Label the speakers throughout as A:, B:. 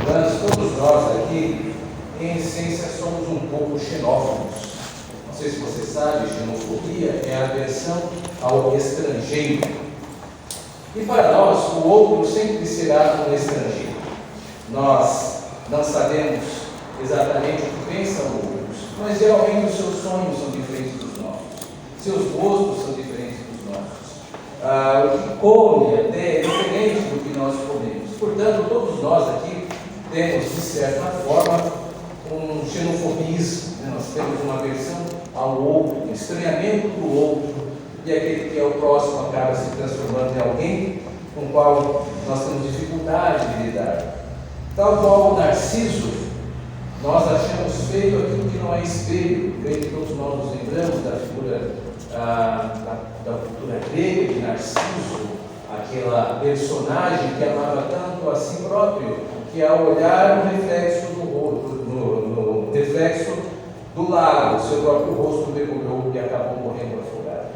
A: irmãs, todos nós aqui, em essência, somos um pouco xenófobos. Não sei se você sabe, xenofobia é a aversão ao estrangeiro. E para nós, o outro sempre será um estrangeiro. Nós não sabemos exatamente o que pensam outros, mas geralmente os seus sonhos são diferentes dos nossos, seus gostos são diferentes dos nossos, o que come até é diferente do que nós comemos. Portanto, todos nós aqui temos, de certa forma, um xenofobismo, né? Nós temos uma aversão ao outro, um estranhamento do outro, e aquele que é o próximo acaba se transformando em alguém com o qual nós temos dificuldade de lidar. Tal qual o Narciso, nós achamos feio aquilo que não é espelho. Creio que todos nós nos lembramos da figura da cultura grega de Narciso, aquela personagem que amava tanto a si próprio, que ao olhar no reflexo no reflexo do lago, seu próprio rosto mergulhou e acabou morrendo afogado.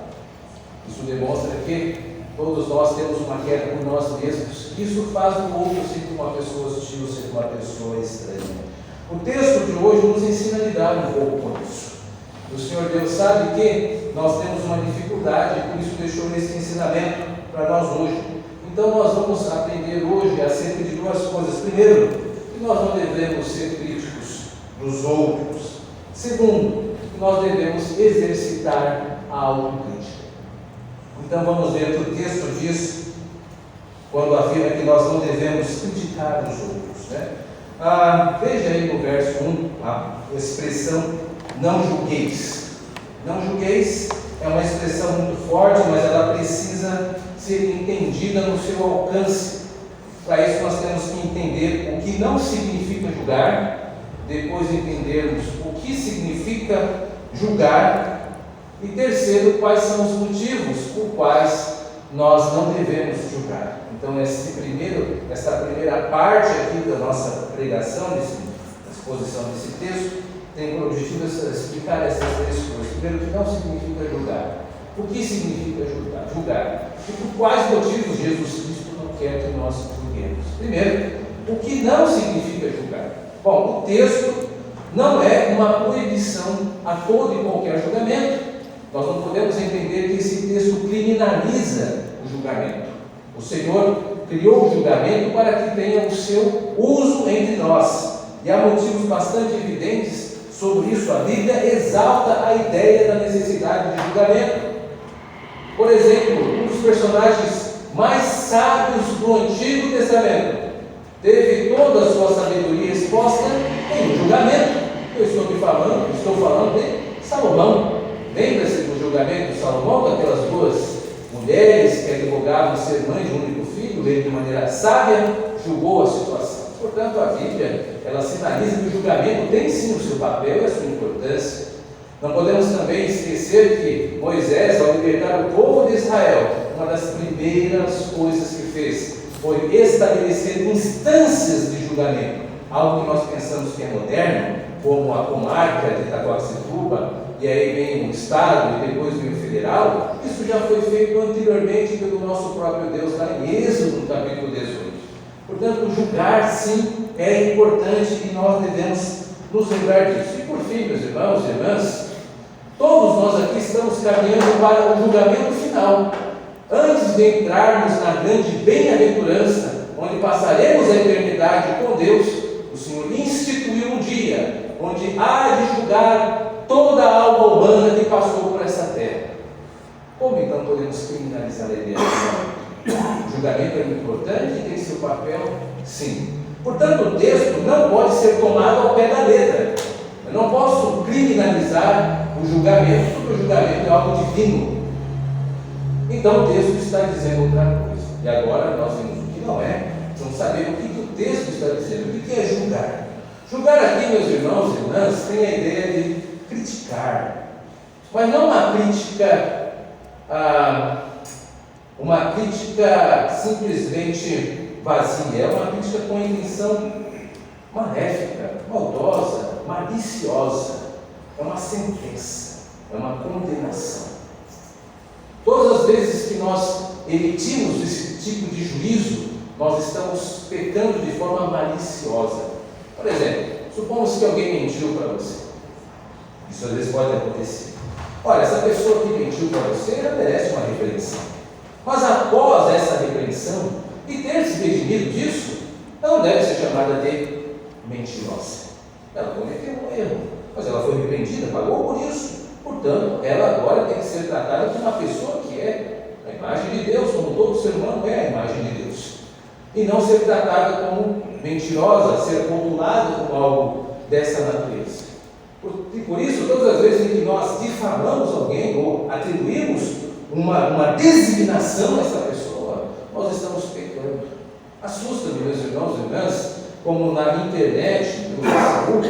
A: Isso demonstra que todos nós temos uma queda por nós mesmos. Isso faz do outro ser uma pessoa hostil, ser uma pessoa estranha. O texto de hoje nos ensina a lidar um pouco com isso. O Senhor Deus sabe que nós temos uma dificuldade e por isso deixou esse ensinamento para nós hoje. Então nós vamos aprender hoje acerca de duas coisas. Primeiro, que nós não devemos ser críticos dos outros. Segundo, que nós devemos exercitar a autocrítica. Então vamos ver o que o texto diz quando afirma que nós não devemos criticar os outros, né? Veja aí no verso 1 a expressão não julgueis. Não julgueis é uma expressão muito forte, mas ela precisa ser entendida no seu alcance. Para isso nós temos que entender o que não significa julgar, depois entendermos o que significa julgar, e terceiro, quais são os motivos por quais nós não devemos julgar. Então, essa primeira parte aqui da nossa pregação, da exposição desse texto, tem por objetivo explicar essas três coisas. Primeiro, o que não significa julgar. O que significa julgar? E por quais motivos Jesus Cristo não quer que nós julguemos. Primeiro, o que não significa julgar. Bom, o texto não é uma proibição a todo e qualquer julgamento. Nós não podemos entender que esse texto criminaliza o julgamento. O Senhor criou o julgamento para que tenha o seu uso entre nós. E há motivos bastante evidentes sobre isso. A Bíblia exalta a ideia da necessidade de julgamento. Por exemplo, um dos personagens mais sábios do Antigo Testamento teve toda a sua sabedoria exposta em um julgamento. Estou falando de Salomão. Lembra-se do julgamento de Salomão, daquelas duas mulheres que advogavam ser mãe de um único filho? Ele, de maneira sábia, julgou a situação. Portanto, a Bíblia, ela sinaliza que o julgamento tem sim o seu papel e a sua importância. Não podemos também esquecer que Moisés, ao libertar o povo de Israel, uma das primeiras coisas que fez foi estabelecer instâncias de julgamento. Algo que nós pensamos que é moderno, como a comarca de Itacoaxetuba, e aí vem o Estado e depois vem o Federal. Isso já foi feito anteriormente pelo nosso próprio Deus, lá em Êxodo, no capítulo 18. Portanto, julgar sim é importante e nós devemos nos lembrar disso. E por fim, meus irmãos e irmãs, todos nós aqui estamos caminhando para o julgamento final. Antes de entrarmos na grande bem-aventurança, onde passaremos a eternidade com Deus, o Senhor instituiu um dia onde há de julgar toda a alma humana que passou por essa terra. Como então podemos criminalizar a ideia? O julgamento é muito importante e tem seu papel? Sim. Portanto, o texto não pode ser tomado ao pé da letra. Eu não posso criminalizar o julgamento, porque o julgamento é algo divino. Então o texto está dizendo outra coisa. E agora nós vemos o que não é. Vamos saber o que o texto está dizendo. O que é julgar? Julgar aqui, meus irmãos e irmãs, tem a ideia de criticar. Mas não uma crítica simplesmente vazia. É uma crítica com intenção maléfica, maldosa, maliciosa. É uma sentença, é uma condenação. Todas as vezes que nós emitimos esse tipo de juízo, nós estamos pecando de forma maliciosa. Por exemplo, supomos que alguém mentiu para você. Isso às vezes pode acontecer. Olha, essa pessoa que mentiu para você, ela merece uma repreensão. Mas após essa repreensão, e ter se redimido disso, ela não deve ser chamada de mentirosa. Ela cometeu um erro, mas ela foi repreendida, pagou por isso. Portanto, ela agora tem que ser tratada como uma pessoa que é a imagem de Deus, como todo ser humano é a imagem de Deus. E não ser tratada como mentirosa, ser rotulada como algo dessa natureza. E por isso, todas as vezes em que nós difamamos alguém ou atribuímos uma designação a essa pessoa, nós estamos pecando. Assusta-me, meus irmãos e irmãs, como na internet, pelo Facebook,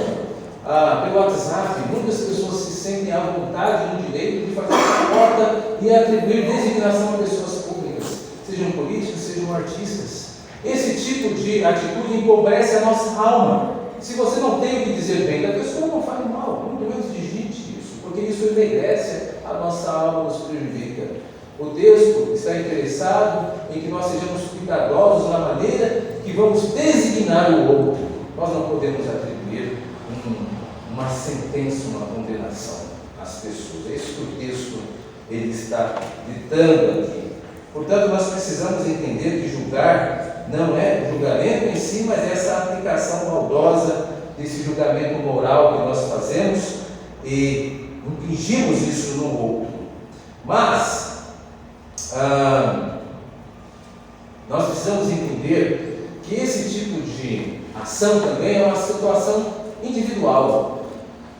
A: pelo WhatsApp, muitas pessoas se sentem à vontade no direito de fazer porta e atribuir designação a pessoas públicas, sejam políticos, sejam artistas. Esse tipo de atitude empobrece a nossa alma. Se você não tem o que dizer bem da pessoa, não fale mal, muito menos digite isso, porque isso enriquece a nossa alma, nos prejudica. O Deus está interessado em que nós sejamos cuidadosos na maneira que vamos designar o outro. Nós não podemos atribuir uma sentença, uma condenação às pessoas. É isso que o texto ele está ditando aqui. Portanto, nós precisamos entender que julgar não é julgamento em si, mas essa aplicação maldosa desse julgamento moral que nós fazemos e impingimos isso no outro. Mas nós precisamos entender que esse tipo de ação também é uma situação individual.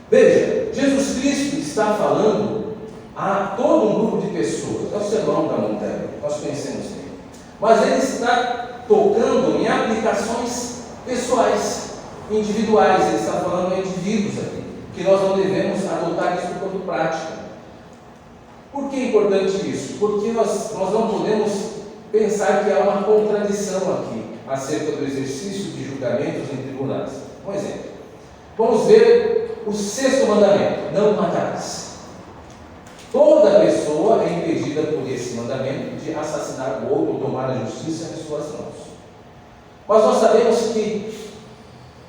A: Veja, Jesus Cristo está falando a todo um grupo de pessoas. É o Sermão da Montanha, nós conhecemos bem. Mas ele está tocando em aplicações pessoais, individuais. Ele está falando a indivíduos aqui, que nós não devemos adotar isso como prática. Por que é importante isso? Porque nós não podemos pensar que há uma contradição aqui acerca do exercício de julgamentos em tribunais. Um exemplo. Vamos ver o 6º mandamento: não matarás. Toda pessoa é impedida por esse mandamento de assassinar o outro ou tomar a justiça em suas mãos. Mas nós sabemos que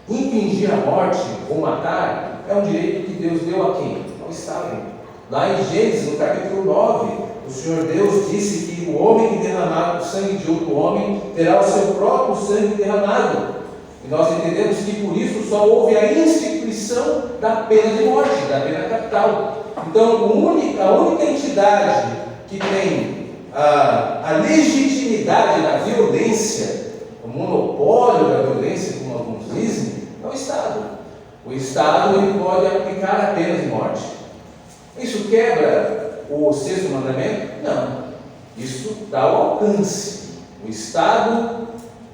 A: impingir a morte ou matar é um direito que Deus deu a quem? Ao Estado. Lá em Gênesis, no capítulo 9, o Senhor Deus disse que o homem que derramar o sangue de outro homem terá o seu próprio sangue derramado. E nós entendemos que por isso só houve a instituição da pena de morte, da pena capital. Então, a única entidade que tem a legitimidade da violência, o monopólio da violência, como alguns dizem, é o Estado. O Estado ele pode aplicar a pena de morte. Isso quebra o 6º mandamento? Não. Isso dá o alcance. O Estado,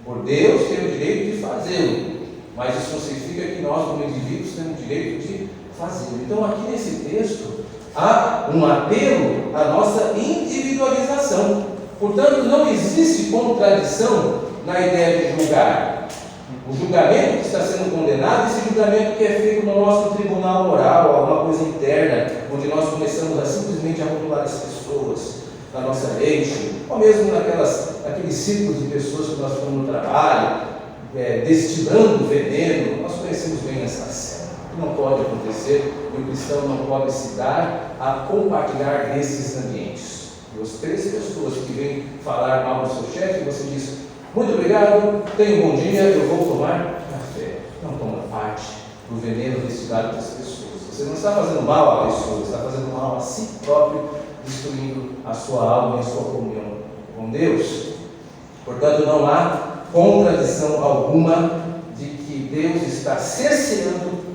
A: por Deus, tem o direito de fazê-lo. Mas isso não significa que nós, como indivíduos, temos o direito de fazê-lo. Então, aqui nesse texto, há um apelo à nossa individualização. Portanto, não existe contradição na ideia de julgar. O julgamento que está sendo condenado, esse julgamento que é feito no nosso tribunal moral, alguma coisa interna, onde nós começamos a simplesmente rotular as pessoas na nossa mente, ou mesmo naqueles círculos de pessoas que nós ficamos no trabalho, destilando veneno. Nós conhecemos bem essa cena. Não pode acontecer, e o cristão não pode se dar a compartilhar nesses ambientes. E as 3 pessoas que vêm falar mal do seu chefe, você diz: muito obrigado, tenha um bom dia, eu vou tomar café. Não toma parte do veneno destilado das pessoas. Você não está fazendo mal à pessoa, está fazendo mal a si próprio, destruindo a sua alma e a sua comunhão com Deus. Portanto, não há contradição alguma de que Deus está cerceando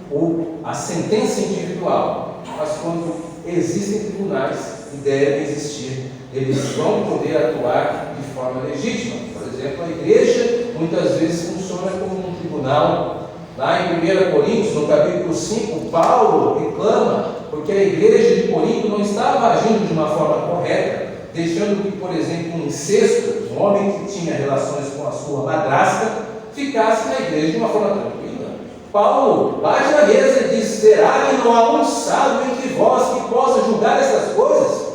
A: a sentença individual. Mas quando existem tribunais e devem existir, eles vão poder atuar de forma legítima. Por exemplo, a igreja muitas vezes funciona como um tribunal. Lá em 1 Coríntios, no capítulo 5, Paulo reclama porque a igreja de Corinto não estava agindo de uma forma correta, deixando que, por exemplo, um incesto, um homem que tinha relações com a sua madrasta, ficasse na igreja de uma forma tranquila. Paulo bate na mesa e diz: será que não há um sábio entre vós que possa julgar essas coisas?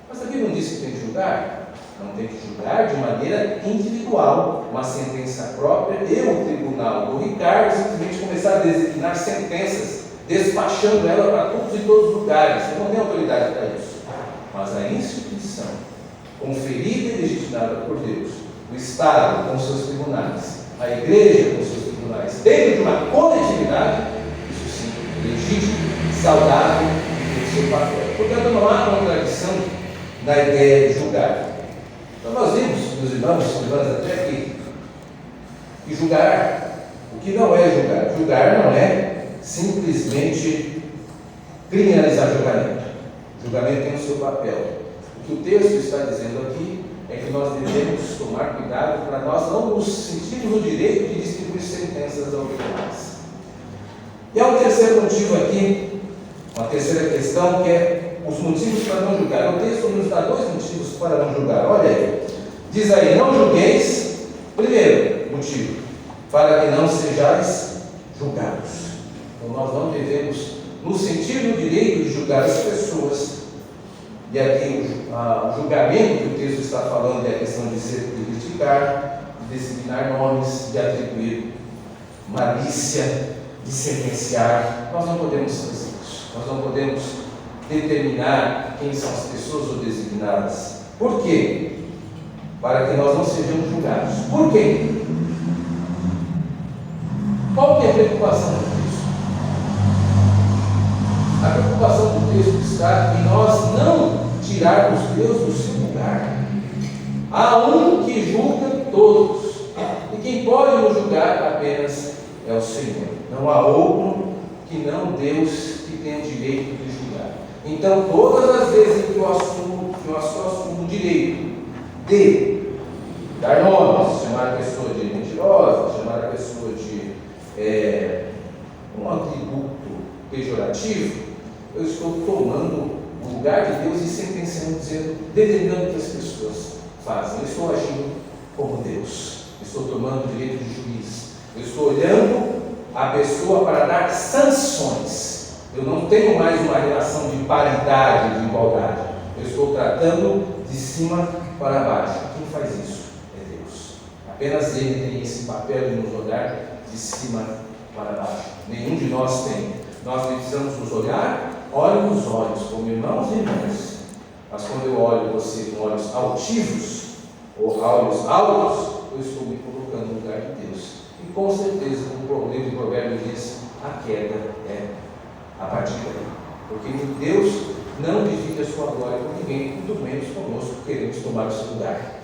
A: Mas a Bíblia não diz que tem que julgar. Não tem que julgar de maneira individual, uma sentença própria, e o tribunal do Ricardo simplesmente começar a designar sentenças, despachando ela para todos e todos os lugares. Você não tem autoridade para isso. Mas a instituição, conferida e legitimada por Deus, o Estado com seus tribunais, a Igreja com seus tribunais, dentro de uma coletividade, isso sim, legítimo, saudável e tem seu papel. Portanto, não há contradição na ideia de julgar. Então nós vimos, meus irmãos, até aqui, que julgar, o que não é julgar? Julgar não é simplesmente criminalizar julgamento. Julgamento tem o seu papel. O que o texto está dizendo aqui é que nós devemos tomar cuidado para nós não nos sentirmos no direito de distribuir sentenças aos demais. E há um terceiro motivo aqui, uma terceira questão, que é os motivos para não julgar. O texto nos dá dois motivos para não julgar. Olha aí, diz aí: não julgueis. Primeiro motivo, para que não sejais julgados. Então nós não devemos nos sentir no direito de julgar as pessoas. E aqui o julgamento que o texto está falando é a questão de criticar, de designar nomes, de atribuir malícia, de sentenciar. Nós não podemos fazer isso. Nós não podemos determinar quem são as pessoas ou designá-las. Por quê? Para que nós não sejamos julgados. Por quê? Qual que é a preocupação do texto? A preocupação do texto está em nós não tirarmos Deus do seu lugar. Há um que julga todos, e quem pode nos julgar apenas é o Senhor. Não há outro que não Deus que tem o direito de julgar. Então, todas as vezes que eu assumo o direito de dar nomes, chamar a pessoa de mentirosa, chamar a pessoa de um atributo pejorativo, eu estou tomando o lugar de Deus e sentenciando, determinando o que as pessoas fazem. Eu estou agindo como Deus. Eu estou tomando o direito de juiz. Eu estou olhando a pessoa para dar sanções. Eu não tenho mais uma relação de paridade, de igualdade. Eu estou tratando de cima para baixo. Quem faz isso é Deus. Apenas Ele tem esse papel de nos olhar de cima para baixo. Nenhum de nós tem. Nós precisamos nos olhar, olho nos olhos, como irmãos e irmãs. Mas quando eu olho você com olhos altivos, ou olhos altos, eu estou me colocando no lugar de Deus. E com certeza, o livro de Provérbios diz, a queda é a partir daí. Porque Deus não divide a sua glória com ninguém, muito menos conosco, que queremos tomar o seu lugar.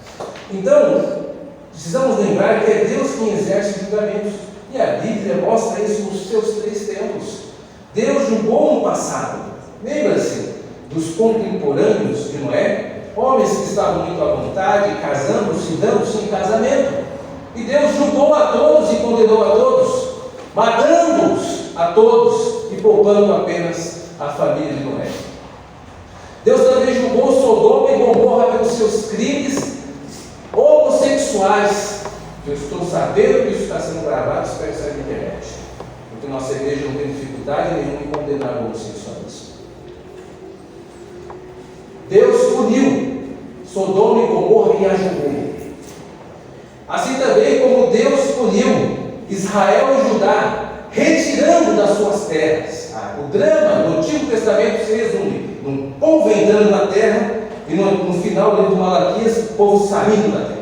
A: Então, precisamos lembrar que é Deus quem exerce julgamentos. E a Bíblia mostra isso nos seus 3 tempos. Deus julgou no passado. Lembra-se dos contemporâneos de Noé? Homens que estavam muito à vontade, casando-se, dando-se em casamento. E Deus julgou a todos e condenou a todos, matando-os a todos e poupando apenas a família de Noé. Deus também julgou Sodoma e Gomorra pelos seus crimes homossexuais. Eu estou sabendo que isso está sendo gravado, espero que saia na internet. Porque nossa igreja não tem dificuldade nenhuma em condenar o homossexualismo. Deus puniu Sodoma e Gomorra e a julgou. Assim também como Deus puniu Israel e Judá, retirando das suas terras. O drama do Antigo Testamento se resume num povo entrando na terra e no final do Malaquias, o povo saindo da terra.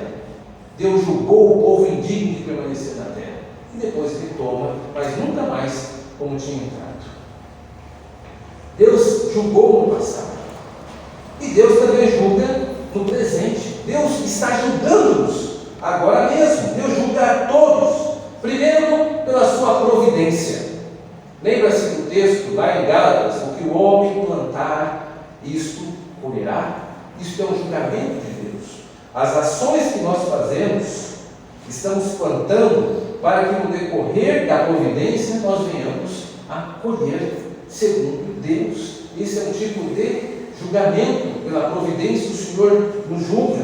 A: Deus julgou o povo indigno de permanecer na terra. E depois ele toma, mas nunca mais como tinha entrado. Deus julgou no passado. E Deus também julga no presente. Deus está julgando-nos agora mesmo. Deus julga a todos. Primeiro, pela sua providência. Lembra-se do texto lá em Gálatas: o que o homem plantar, isto colherá. Isto é um julgamento de Deus. As ações que nós fazemos, estamos plantando para que no decorrer da providência nós venhamos a colher segundo Deus. Esse é um tipo de julgamento. Pela providência o Senhor nos julga.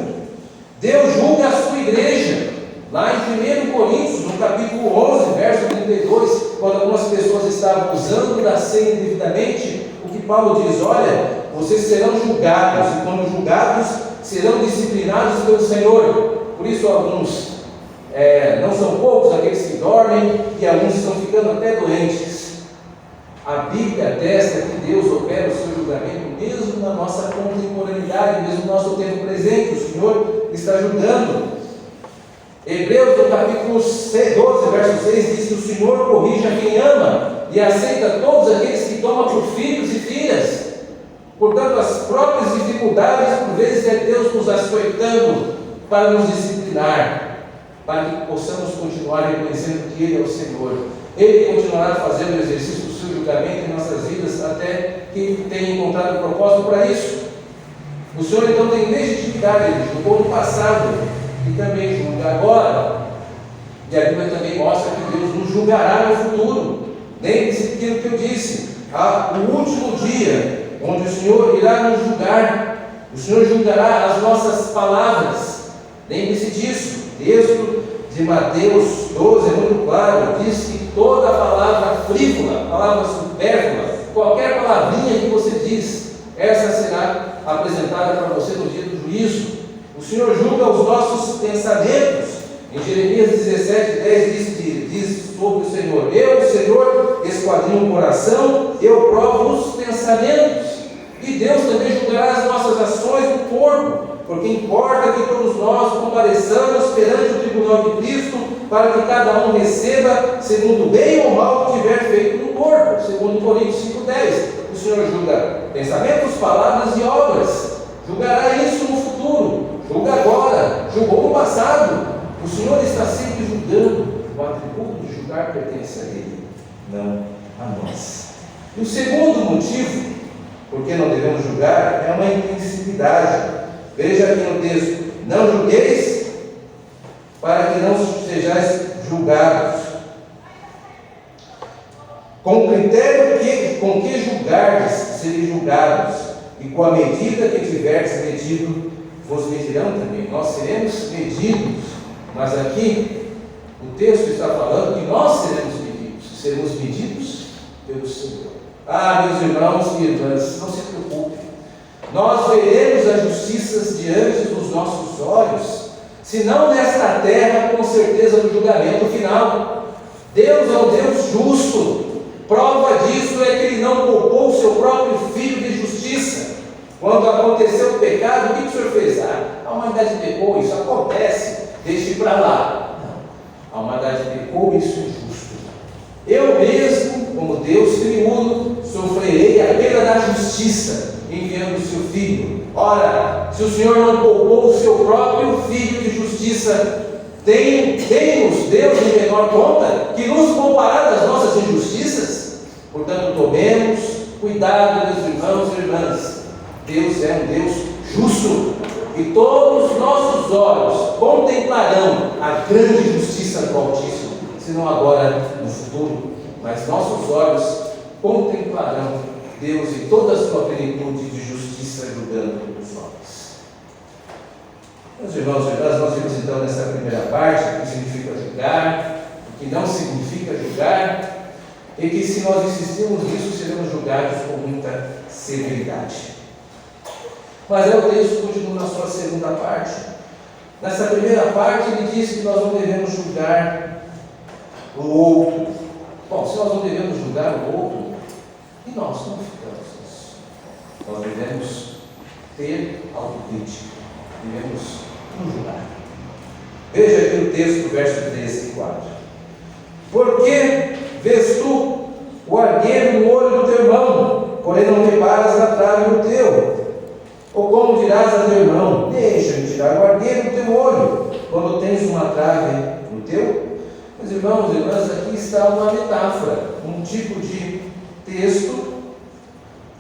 A: Deus julga a sua igreja. Lá em 1 Coríntios, no capítulo 11, verso 32, quando algumas pessoas estavam usando da ceia indevidamente, o que Paulo diz: olha, vocês serão julgados, e quando julgados, serão disciplinados pelo Senhor. Por isso alguns, não são poucos aqueles que dormem, e alguns estão ficando até doentes. A Bíblia atesta que Deus opera o seu julgamento mesmo na nossa contemporaneidade, mesmo no nosso tempo presente. O Senhor está julgando. Hebreus, no capítulo 12, verso 6, diz que o Senhor corrige a quem ama e aceita todos aqueles que toma por filhos e filhas. Portanto, as próprias dificuldades, por vezes, é Deus nos açoitando para nos disciplinar, para que possamos continuar reconhecendo que Ele é o Senhor. Ele continuará fazendo o exercício do seu julgamento em nossas vidas até que tenha encontrado propósito para isso. O Senhor então tem legitimidade, Ele julgou no passado e também julga agora. E a Bíblia também mostra que Deus nos julgará no futuro. Lembre-se daquilo que eu disse: o último dia, onde o Senhor irá nos julgar, o Senhor julgará as nossas palavras. Lembre-se disso. Texto de Mateus 12 é muito claro, diz que toda palavra frívola, palavra supérflua, qualquer palavrinha que você diz, essa será apresentada para você no dia do juízo. O Senhor julga os nossos pensamentos. Em Jeremias 17:10 diz sobre o Senhor: eu, o Senhor, esquadrinho o coração, eu provo os pensamentos. E Deus também julgará as nossas ações no corpo, porque importa que todos nós compareçamos perante o tribunal de Cristo, para que cada um receba segundo o bem ou mal que tiver feito no corpo, segundo Coríntios 5:10. O Senhor julga pensamentos, palavras e obras. Julgará isso no futuro, julga agora, julgou no passado. O Senhor está sempre julgando. O atributo de julgar pertence a Ele, não a nós. E o segundo motivo por que não devemos julgar é uma intensividade. Veja aqui no texto: não julgueis para que não sejais julgados. Com o critério com que julgardes, sereis julgados, e com a medida que tiverdes medido, vos medirão também. Nós seremos medidos. Mas aqui o texto está falando que nós seremos medidos pelo Senhor. Meus irmãos e irmãs, não se preocupem. Nós veremos as justiças diante dos nossos olhos, se não nesta terra, com certeza no julgamento final. Deus é um Deus justo. Prova disso é que Ele não poupou o seu próprio Filho de justiça. Quando aconteceu o pecado, o que o Senhor fez? A humanidade pecou, isso acontece, deixe para lá. Não, a humanidade pecou, isso é injusto. Eu mesmo, como Deus triuno, sofrerei a pena da justiça, enviando o seu Filho. Ora, se o Senhor não poupou o seu próprio Filho de justiça, tem-nos Deus em menor conta que nos poupará das nossas injustiças? Portanto, tomemos cuidado, meus irmãos e irmãs. Deus é um Deus justo, e todos os nossos olhos contemplarão a grande justiça do Altíssimo, se não agora, no futuro, mas nossos olhos contemplarão Deus e toda a sua plenitude de justiça julgando os homens. Meus irmãos e irmãs, nós vimos então nessa primeira parte o que significa julgar, o que não significa julgar, e que se nós insistirmos nisso, seremos julgados com muita severidade. Mas o texto continua na sua segunda parte. Nessa primeira parte ele diz que nós não devemos julgar o outro. Bom, se nós não devemos julgar o outro, e nós não ficamos nisso. Nós devemos ter autocrítica, devemos nos julgar. Veja aqui o texto, verso 13 e 4. Por que vês tu o argueiro no olho do teu irmão, porém não reparas na trave do teu? Ou como dirás a teu irmão: deixa-me tirar o argueiro do teu olho, quando tens uma trave no teu? Meus irmãos e irmãs, aqui está uma metáfora, um tipo de texto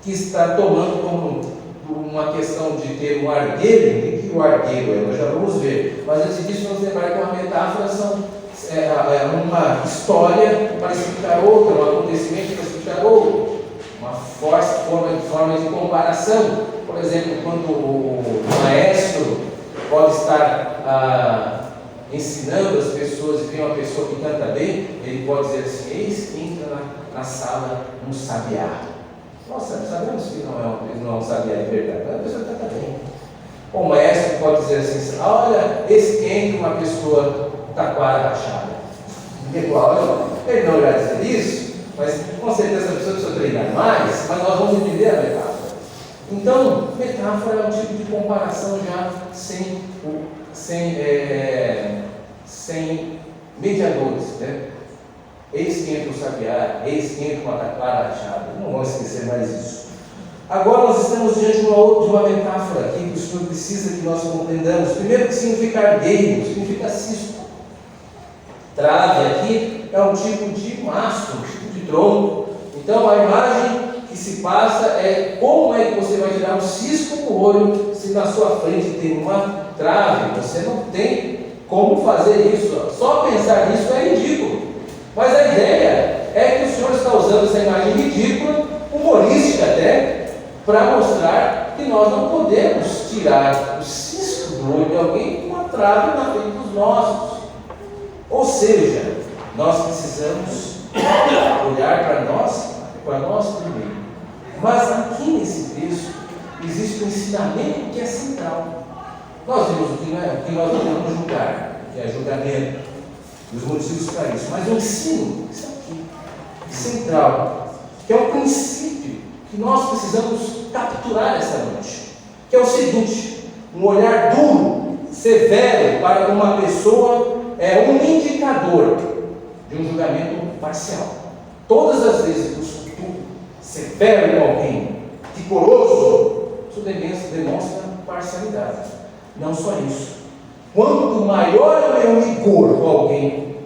A: que está tomando como uma questão de ter um argueiro. O que o argueiro é? Nós já vamos ver. Mas antes disso, vamos lembrar que uma metáfora é uma história para explicar outra, um acontecimento para explicar outro, uma forma de comparação. Por exemplo, quando o maestro pode estar ensinando as pessoas e tem uma pessoa que canta bem, ele pode dizer assim: eis que entra na sala um sabiá. Nós sabemos que não é um sabiá de verdade, mas a pessoa canta bem. O mestre pode dizer assim: olha, esquenta uma pessoa taquara rachada. Ele não irá dizer isso, mas com certeza a pessoa precisa treinar mais, mas nós vamos entender a metáfora. Então, metáfora é um tipo de comparação já sem mediadores, né? Eis que entra o sabiá, eis que entra uma taquara rachada. Não vamos esquecer mais isso. Agora nós estamos diante de uma metáfora aqui que o Senhor precisa que nós compreendamos. Primeiro, que significa ardeiro, significa cisco. Trave aqui é um tipo de mastro, um tipo de tronco. Então a imagem que se passa é como é que você vai tirar um cisco no olho se na sua frente tem uma trave. Você não tem como fazer isso. Só pensar nisso é ridículo. Mas a ideia é que o Senhor está usando essa imagem ridícula, humorística até, para mostrar que nós não podemos tirar o cisco do olho de alguém com uma trave na frente dos nossos. Ou seja, nós precisamos olhar para nós primeiro. Mas aqui nesse texto existe um ensinamento que é central. Nós vimos o que nós devemos julgar, que é julgamento, e os motivos para isso. Mas o ensino, isso aqui, central, que é o princípio que nós precisamos capturar essa noite, que é o seguinte: um olhar duro, severo para uma pessoa é um indicador de um julgamento parcial. Todas as vezes que eu sou severo com alguém, rigoroso, isso demonstra parcialidade. Não só isso. Quanto maior é o meu rigor com alguém,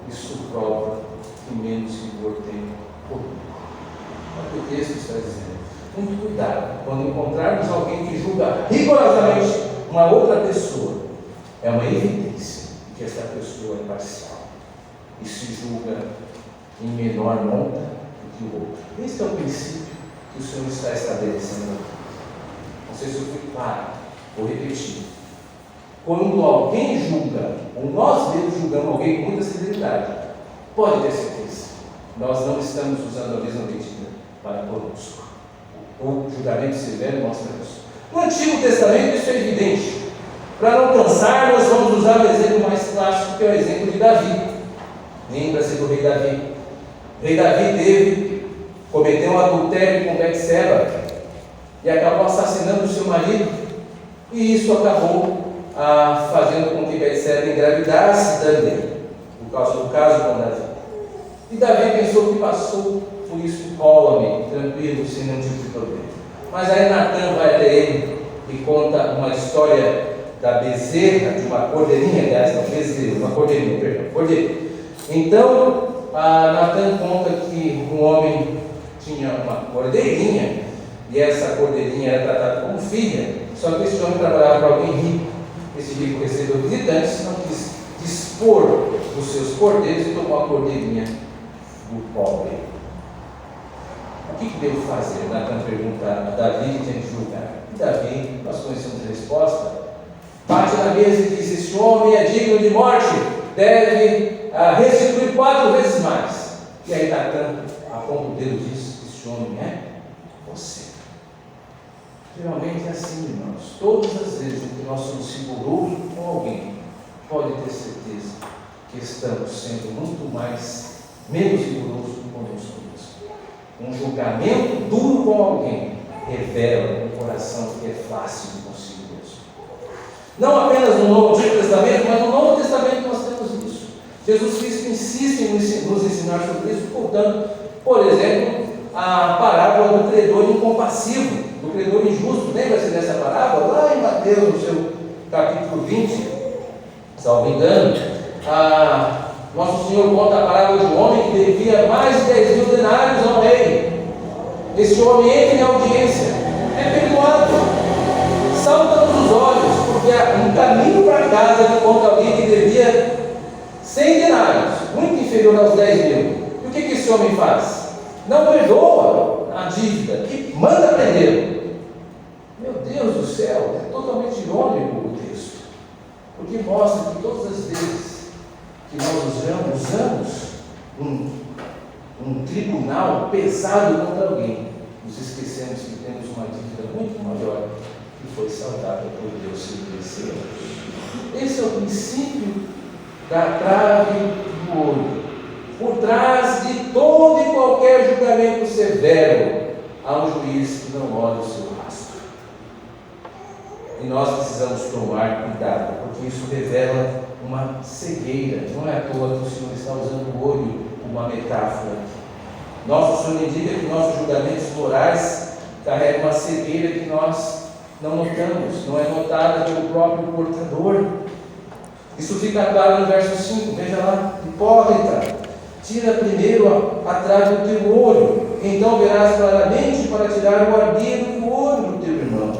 A: isso prova que menos rigor tem comigo. É o que o texto está dizendo. Muito cuidado quando encontrarmos alguém que julga rigorosamente uma outra pessoa. É uma evidência de que essa pessoa é parcial e se julga em menor monta do que o outro. Esse é o princípio que o Senhor está estabelecendo aqui. Não sei se eu fui claro, vou repetir. Quando alguém julga, ou nós mesmos julgamos alguém com muita severidade, pode ter certeza, nós não estamos usando a mesma medida para conosco. O julgamento severo mostra isso. No Antigo Testamento isso é evidente. Para não cansar, nós vamos usar o exemplo mais clássico, que é o exemplo de Davi. Lembra-se do rei Davi. O rei Davi cometeu um adultério com Betseba e acabou assassinando o seu marido, e isso acabou fazendo com que Betseba engravidasse também, por causa do caso com Davi. E Davi pensou que passou por isso incólume, tranquilo, sem nenhum tipo de problema. Mas aí Natan vai até ele e conta uma história da bezerra, de uma cordeirinha, aliás, não bezerra, uma cordeirinha, perdão, cordeirinha. Então, Natan conta que um homem tinha uma cordeirinha, e essa cordeirinha era tratada como filha, só que esse homem trabalhava para alguém rico. Esse rico recebeu visitantes, não quis dispor dos seus cordeiros e tomou a cordeirinha do pobre. O que devo fazer? Natan pergunta a Davi, que tinha que julgar. E Davi, nós conhecemos a resposta, bate na mesa e diz: esse homem é digno de morte, deve restituir 4 vezes mais. E aí Natan aponta o dedo e diz: esse homem é você. Geralmente é assim, irmãos. Todas as vezes que nós somos rigorosos com alguém, pode ter certeza que estamos sendo muito menos rigorosos conosco mesmo. Um julgamento duro com alguém revela um coração que é fácil de consigo mesmo. Não apenas no Antigo Testamento, mas no Novo Testamento nós temos isso. Jesus Cristo insiste em nos ensinar sobre isso, contando, por exemplo, a parábola do credor incompassivo, do credor injusto. Lembra-se dessa parábola? Lá em Mateus, no seu capítulo 20, salvo engano, nosso Senhor conta a parábola de um homem que devia mais de 10.000 denários ao rei. Esse homem entra em audiência, é perdoado, salta nos olhos, porque um caminho para casa ele conta alguém que devia 100 denários, muito inferior aos 10.000. E o que esse homem faz? Não perdoa a dívida, que manda prender. Meu Deus do céu, é totalmente irônico o texto, porque mostra que todas as vezes que nós usamos um tribunal pesado contra alguém, nos esquecemos que temos uma dívida muito maior e foi saudada por Deus segundo esse ano. Esse é o princípio da trave do olho. Por trás de todo e qualquer julgamento severo, há um juiz que não olha o seu rastro. E nós precisamos tomar cuidado, porque isso revela uma cegueira. Não é à toa que o Senhor está usando o olho como uma metáfora. O Senhor indica que nossos julgamentos morais carregam uma cegueira que nós não notamos, não é notada pelo próprio portador. Isso fica claro no verso 5, veja lá: hipócrita, tira primeiro a trave do teu olho, então verás claramente para tirar o argueiro do olho do teu irmão.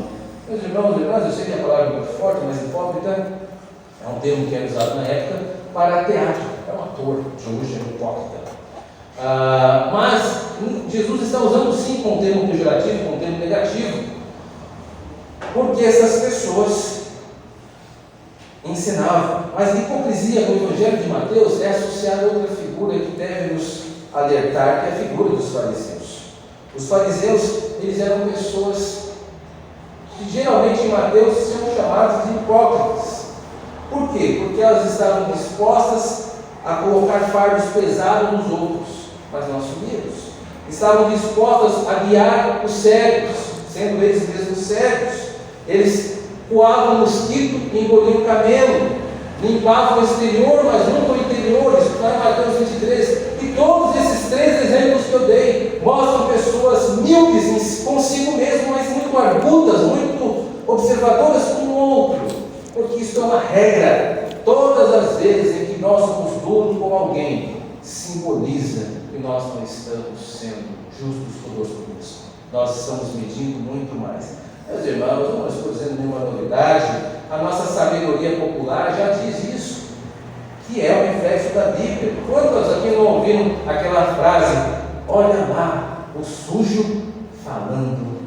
A: Meus irmãos e irmãs, eu sei que a palavra é muito forte, mas hipócrita é um termo que é usado na época para teatro, é um ator, de hoje é hipócrita. Mas Jesus está usando sim com um termo pejorativo, com um termo negativo, porque essas pessoas ensinavam. Mas a hipocrisia no Evangelho de Mateus é associada a outra figura que deve nos alertar, que é a figura dos fariseus. Os fariseus, eles eram pessoas que geralmente em Mateus são chamadas de hipócritas. Por quê? Porque elas estavam dispostas a colocar fardos pesados nos outros, mas não assumidos. Estavam dispostas a guiar os cegos, sendo eles mesmos cegos. Eles coavam o mosquito e engoliam o camelo, limpavam o exterior, mas nunca o interior. Isso está em Mateus 23. E todos esses três exemplos que eu dei mostram pessoas míopes consigo mesmo, mas muito argutas, muito observadoras com o outro, porque isso é uma regra. Todas as vezes em que nós somos duros com alguém, simboliza que nós não estamos sendo justos conosco mesmo. Nós estamos medindo muito mais. Meus irmãos, eu não estou dizendo nenhuma novidade, a nossa sabedoria popular já diz isso, que é o reflexo da Bíblia. Quantos aqui não ouviram aquela frase: olha lá, o sujo falando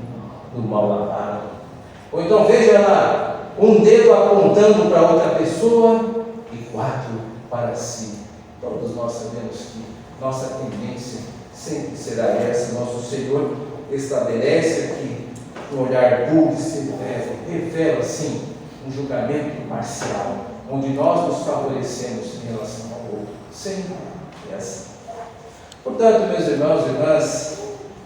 A: do mal lavado? Ou então veja lá, um dedo apontando para outra pessoa e 4 para si. Todos nós sabemos que nossa tendência sempre será essa. Nosso Senhor estabelece aqui um olhar duro e severo, revela sim um julgamento parcial, onde nós nos favorecemos em relação ao outro. Sempre é assim. Portanto, meus irmãos e irmãs,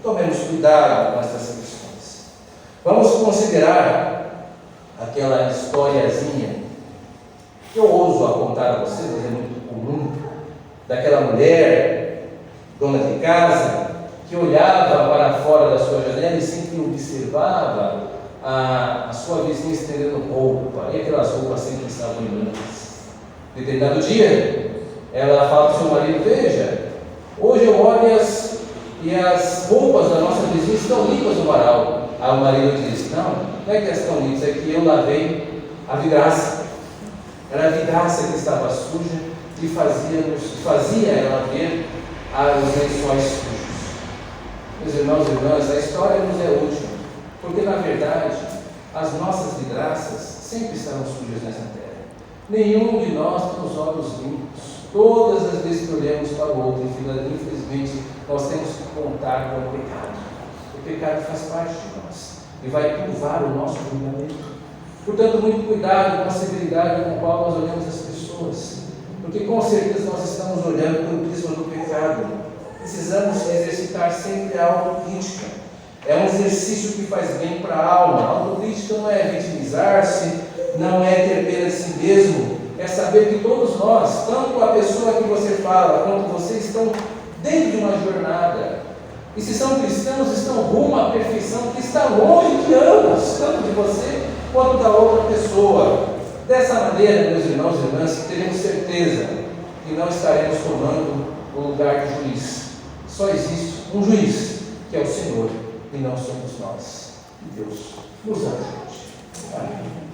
A: tomemos cuidado com essas questões. Vamos considerar aquela historiazinha que eu ouso a contar a vocês, mas é muito comum, daquela mulher, dona de casa, que olhava para fora da sua janela e sempre observava a sua vizinha estendendo roupa, e aquelas roupas sempre estavam imundas. Determinado dia, ela fala para o seu marido: veja, hoje eu olho e as roupas da nossa vizinha estão limpas no varal. Aí o marido diz: não é que elas estão limpas, é que eu lavei a vidraça. Era a vidraça que estava suja e fazia ela ver os lençóis sujos. Meus irmãos e irmãs, a história nos é útil, porque na verdade as nossas vidraças sempre estarão sujas nessa terra. Nenhum de nós tem os olhos limpos. Todas as vezes que olhamos para o outro, infelizmente, nós temos que contar com o pecado. O pecado faz parte de nós e vai curvar o nosso julgamento. Portanto, muito cuidado com a severidade com a qual nós olhamos as pessoas, porque com certeza nós estamos olhando pelo prisma do pecado. Precisamos exercitar sempre a autocrítica. É um exercício que faz bem para a alma. A autocrítica não é vitimizar-se, não é ter pena de si mesmo, é saber que todos nós, tanto a pessoa que você fala quanto você, estão dentro de uma jornada. E se são cristãos, estão rumo à perfeição, que está longe de ambos, tanto de você quanto da outra pessoa. Dessa maneira, meus irmãos e irmãs, teremos certeza que não estaremos tomando o lugar de juiz. Só existe um juiz, que é o Senhor, e não somos nós. Que Deus nos ajude. Amém.